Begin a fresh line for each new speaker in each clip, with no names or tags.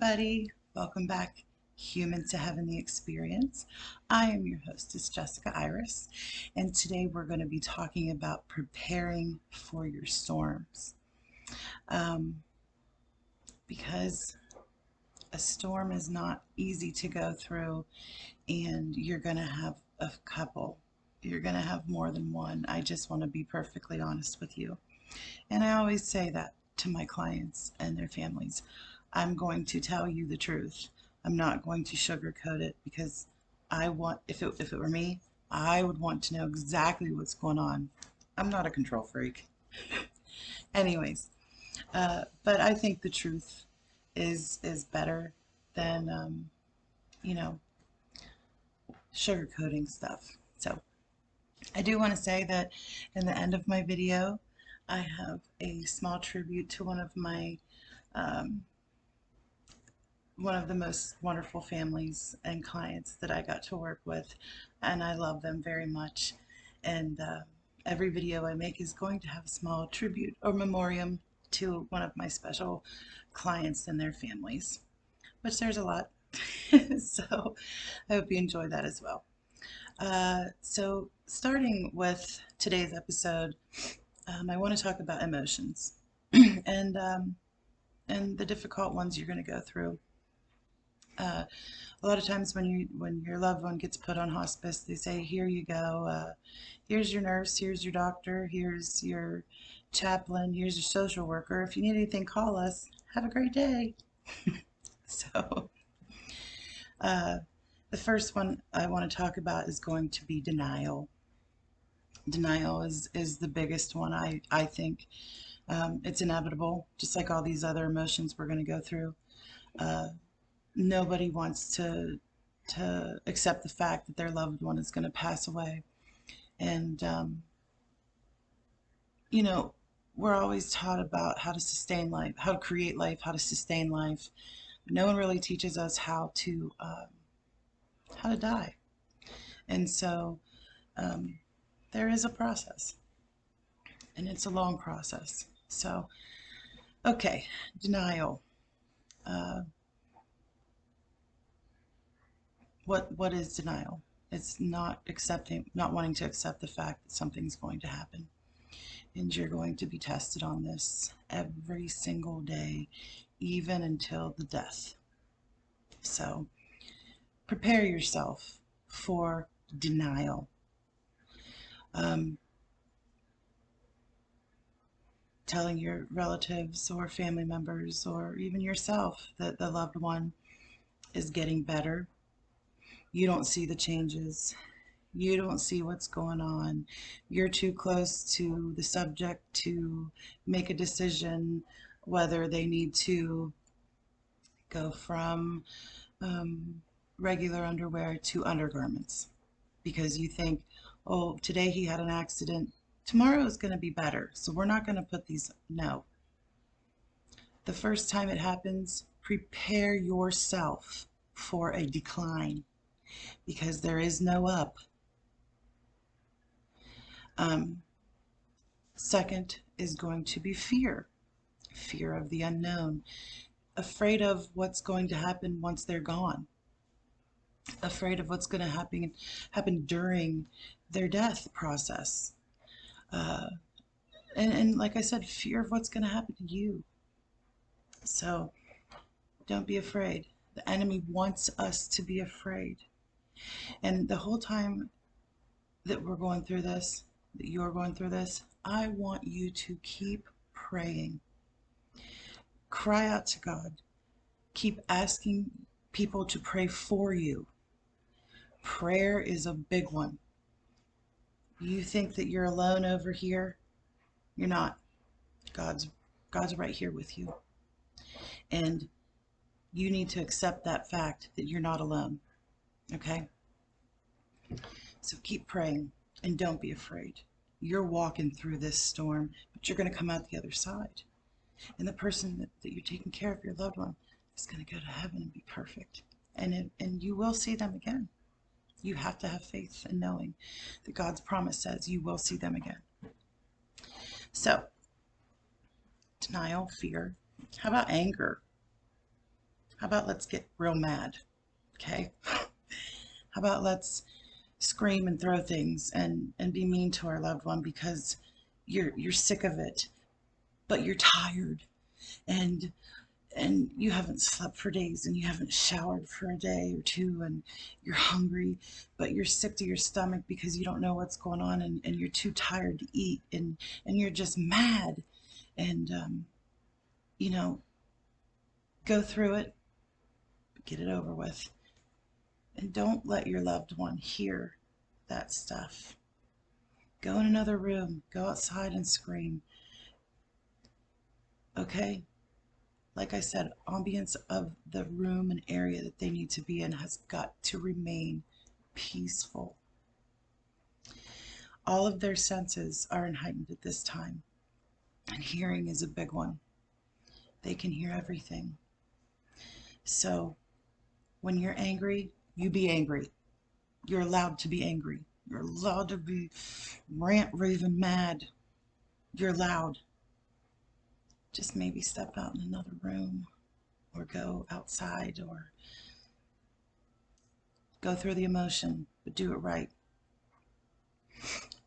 everybody. Welcome back, Human to Heaven the Experience. I am your hostess, Jessica Iris, and today we're going to be talking about preparing for your storms. Um, because a storm is not easy to go through, and you're going to have a couple. You're going to have more than one. I just want to be perfectly honest with you. And I always say that to my clients and their families. I'm going to tell you the truth. I'm not going to sugarcoat it because if it were me, I would want to know exactly what's going on. I'm not a control freak. Anyways, but I think the truth is better than you know sugarcoating stuff. So I do want to say that in the end of my video, I have a small tribute to um, one of the most wonderful families and clients that I got to work with, and I love them very much. And every video I make is going to have a small tribute or memoriam to one of my special clients and their families, which there's a lot. So I hope you enjoy that as well. So starting with today's episode, I want to talk about emotions and um, and the difficult ones you're going to go through. A lot of times when your loved one gets put on hospice, they say, "Here you go. Here's your nurse. Here's your doctor. Here's your chaplain. Here's your social worker. If you need anything, call us. Have a great day." So uh, the first one I want to talk about is going to be denial. Denial is the biggest one. I think it's inevitable, just like all these other emotions we're going to go through. Uh, Nobody wants to accept the fact that their loved one is going to pass away. And you know, we're always taught about how to sustain life, how to create life, how to sustain life. No one really teaches us how to die. And so um, there is a process, and it's a long process. So, okay, denial. Uh, what is denial? It's not wanting to accept the fact that something's going to happen. And you're going to be tested on this every single day, even until the death. So prepare yourself for denial. Um, Telling your relatives or family members or even yourself that the loved one is getting better. You don't see the changes. You don't see what's going on. You're too close to the subject to make a decision whether they need to go from um, regular underwear to undergarments because you think, oh, today he had an accident. Tomorrow is going to be better. So we're not going to put these. No. The first time it happens, prepare yourself for a decline because there is no up. Um, Second is going to be fear, fear of the unknown, afraid of what's going to happen once they're gone, afraid of what's going to happen during their death process. Uh, and like I said, fear of what's going to happen to you. So don't be afraid. The enemy wants us to be afraid. And the whole time that we're going through this, that you're going through this, I want you to keep praying. Cry out to God. Keep asking people to pray for you. Prayer is a big one. You think that you're alone over here? You're not. God's God's right here with you. And you need to accept that fact that you're not alone. Okay? So keep praying and don't be afraid. You're walking through this storm, but you're going to come out the other side. And the person that you're taking care of, your loved one, is going to go to heaven and be perfect. And you will see them again. You have to have faith in knowing that God's promise says you will see them again. So, denial, fear. How about anger? How about let's get real mad? Okay. How about let's scream and throw things and be mean to our loved one because you're sick of it, but you're tired and you haven't slept for days and you haven't showered for a day or two and you're hungry, but you're sick to your stomach because you don't know what's going on and you're too tired to eat and you're just mad and you know, go through it, get it over with, and don't let your loved one hear that stuff. Go in another room, go outside and scream. Okay? Like I said, ambience of the room and area that they need to be in has got to remain peaceful. All of their senses are heightened at this time, and hearing is a big one. They can hear everything. So when you're angry, you be angry. You're allowed to be angry. You're allowed to be rant, raving mad. You're loud. Just maybe step out in another room or go outside or go through the emotion, but do it right.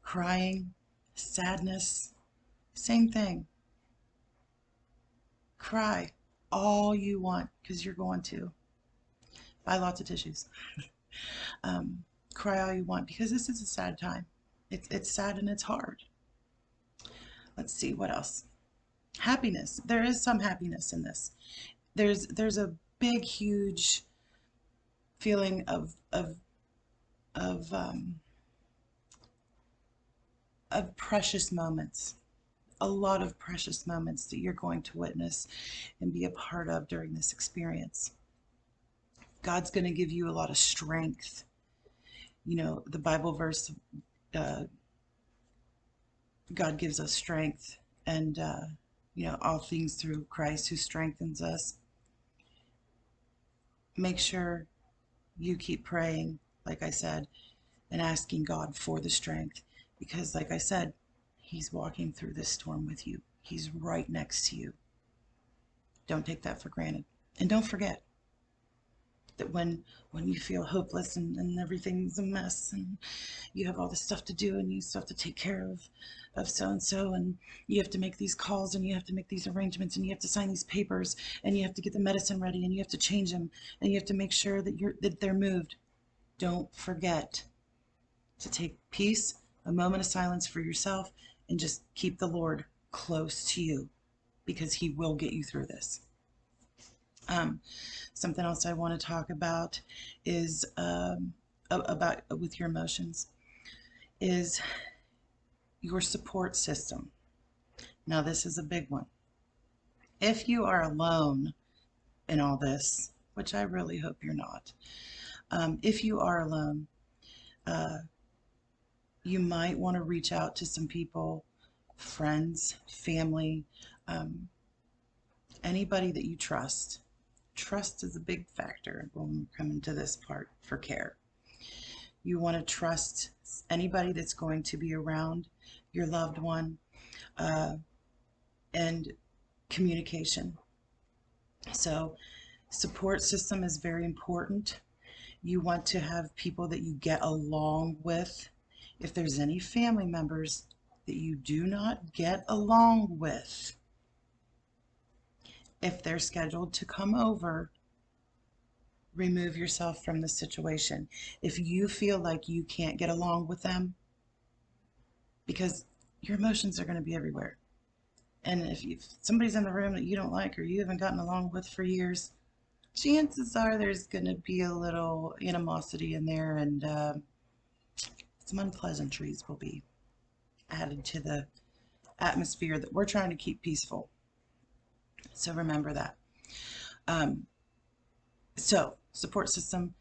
Crying, sadness, same thing. Cry all you want because you're going to. Buy lots of tissues. Cry all you want because this is a sad time. It's sad and it's hard. Let's see what else. Happiness. There is some happiness in this. There's a big, huge feeling of precious moments. A lot of precious moments that you're going to witness and be a part of during this experience. God's going to give you a lot of strength. You know, the Bible verse, God gives us strength and, you know, all things through Christ who strengthens us. Make sure you keep praying, like I said, and asking God for the strength because, like I said, He's walking through this storm with you. He's right next to you. Don't take that for granted. And don't forget that when you feel hopeless and everything's a mess and you have all this stuff to do and you still have to take care of so and so and you have to make these calls and you have to make these arrangements and you have to sign these papers and you have to get the medicine ready and you have to change them and you have to make sure that they're moved. Don't forget to take peace, a moment of silence for yourself, and just keep the Lord close to you because He will get you through this. Something else I want to talk about is about with your emotions is your support system. Now, this is a big one. If you are alone in all this, which I really hope you're not, if you are alone, you might want to reach out to some people, friends, family, anybody that you trust. Trust is a big factor when we come into this part for care. You want to trust anybody that's going to be around your loved one, and communication. So support system is very important. You want to have people that you get along with. If there's any family members that you do not get along with, if they're scheduled to come over, remove yourself from the situation. If you feel like you can't get along with them, because your emotions are going to be everywhere. And if somebody's in the room that you don't like or you haven't gotten along with for years, chances are there's going to be a little animosity in there and some unpleasantries will be added to the atmosphere that we're trying to keep peaceful. So remember that. So support system,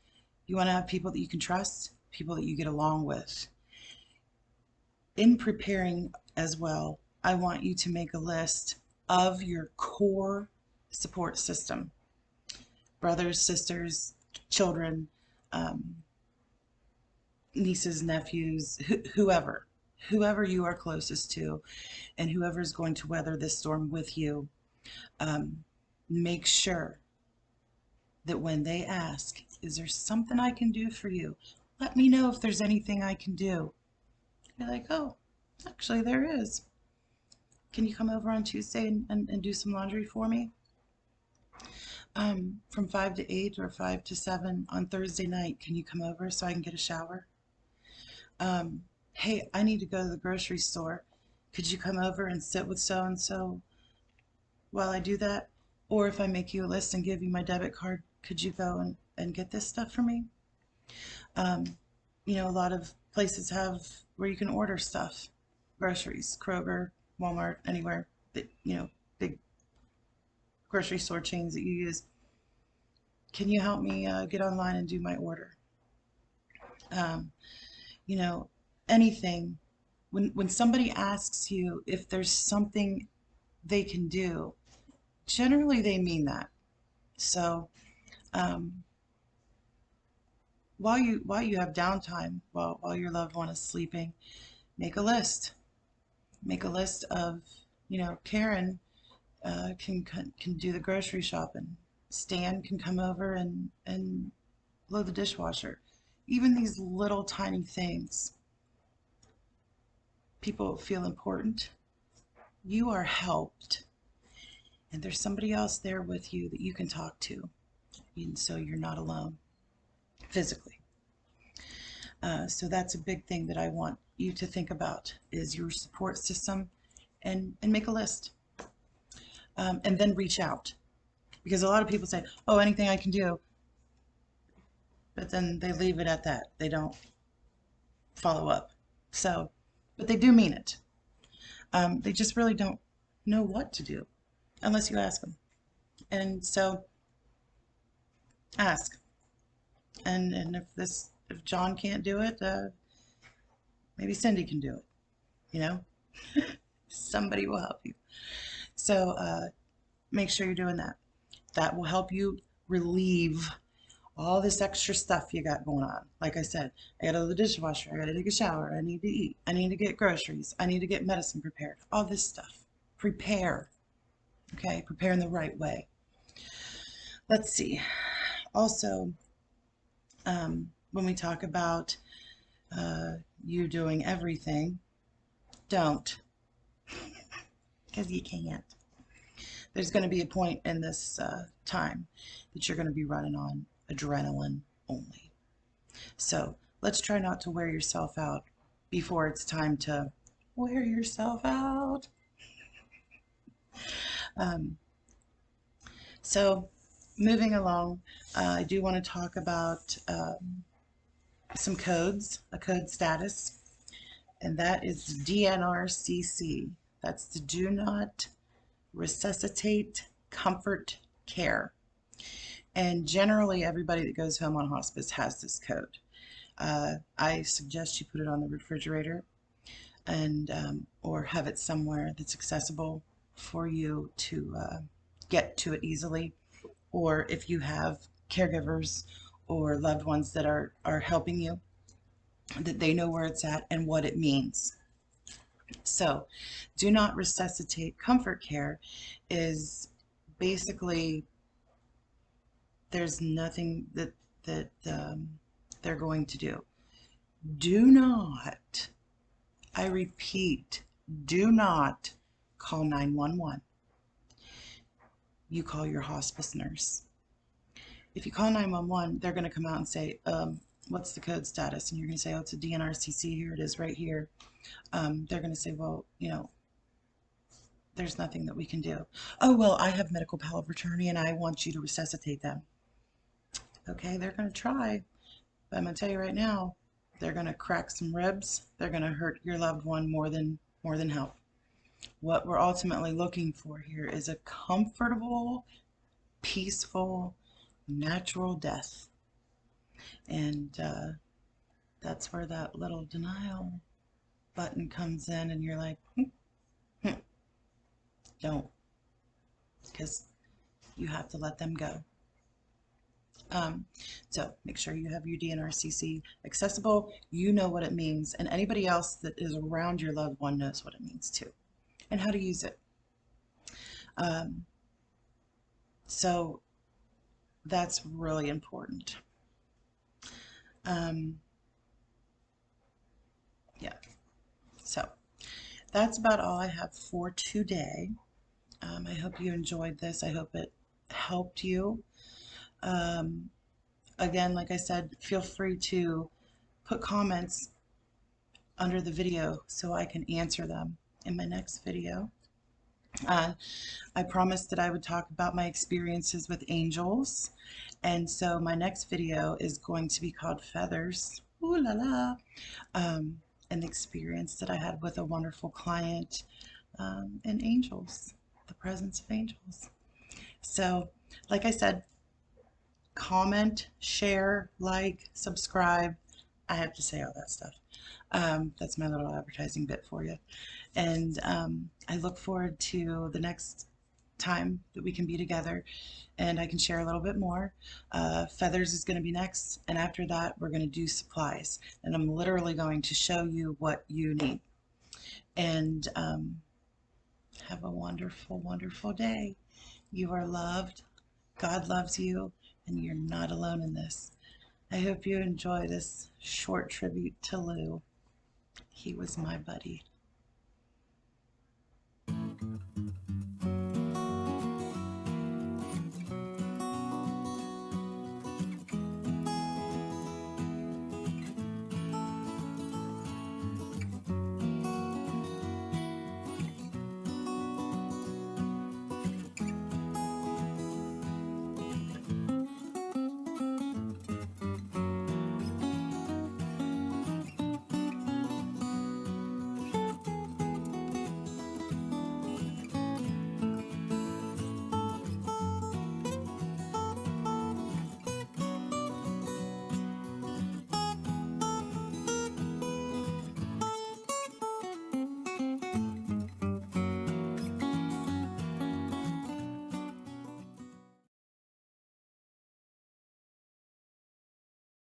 you want to have people that you can trust, people that you get along with. In preparing as well, I want you to make a list of your core support system. Brothers, sisters, children, nieces, nephews, whoever you are closest to, and whoever is going to weather this storm with you. Make sure that when they ask, is there something I can do for you? Let me know if there's anything I can do. You're like, oh, actually there is. Can you come over on Tuesday and do some laundry for me? From 5 to 8 or 5 to 7 on Thursday night, can you come over so I can get a shower? Hey, I need to go to the grocery store. Could you come over and sit with so and so while I do that? Or if I make you a list and give you my debit card, could you go and get this stuff for me? A lot of places have where you can order stuff, groceries, Kroger, Walmart, anywhere that, big grocery store chains that you use. Can you help me get online and do my order? Um, you know, anything. When somebody asks you if there's something they can do, generally they mean that. So um, while you have downtime, while your loved one is sleeping, make a list. Make a list of, Karen can do the grocery shopping. Stan can come over and load the dishwasher. Even these little tiny things, people feel important. You are helped, and there's somebody else there with you that you can talk to, and so you're not alone physically. So that's a big thing that I want you to think about is your support system, and make a list, and then reach out, because a lot of people say, "Oh, anything I can do," but then they leave it at that. They don't follow up. So, but they do mean it. They just really don't know what to do unless you ask them. And so ask. And if John can't do it, maybe Cindy can do it. You know, somebody will help you. So make sure you're doing that. That will help you relieve all this extra stuff you got going on. Like I said, I gotta go to the dishwasher, I gotta take a shower, I need to eat, I need to get groceries, I need to get medicine prepared, all this stuff. Prepare, okay? Prepare in the right way. Let's see. Also, when we talk about you doing everything, don't, because you can't. There's going to be a point in this time that you're going to be running on adrenaline only. So let's try not to wear yourself out before it's time to wear yourself out. So moving along, I do want to talk about some codes, a code status, and that is DNRCC. That's the Do Not Resuscitate Comfort Care. And generally everybody that goes home on hospice has this code. I suggest you put it on the refrigerator and or have it somewhere that's accessible for you to get to it easily. Or if you have caregivers or loved ones that are helping you, that they know where it's at and what it means. So, do not resuscitate comfort care is basically there's nothing that they're going to do. Do not, I repeat, do not call 911. You call your hospice nurse. If you call 911, they're going to come out and say, what's the code status? And you're going to say, oh, it's a DNRCC. Here it is right here. They're going to say, well, there's nothing that we can do. Oh, well, I have medical power of attorney and I want you to resuscitate them. Okay, they're going to try, but I'm going to tell you right now, they're going to crack some ribs. They're going to hurt your loved one more than help. What we're ultimately looking for here is a comfortable, peaceful, natural death. And that's where that little denial button comes in, and you're like, don't, because you have to let them go. So make sure you have your DNRCC accessible. You know what it means, and anybody else that is around your loved one knows what it means too, and how to use it. So That's really important. Um, yeah, so that's about all I have for today. I hope you enjoyed this. I hope it helped you. Um, Again, like I said, feel free to put comments under the video so I can answer them in my next video. Uh, I promised that I would talk about my experiences with angels, and so my next video is going to be called Feathers. Ooh la la. An experience that I had with a wonderful client, and angels, the presence of angels. So, like I said, comment, share, like, subscribe. I have to say all that stuff. That's my little advertising bit for you. And I look forward to the next time that we can be together and I can share a little bit more. Feathers is going to be next, and after that, we're going to do supplies. And I'm literally going to show you what you need. And have a wonderful, wonderful day. You are loved. God loves you, and you're not alone in this. I hope you enjoy this short tribute to Lou. He was my buddy.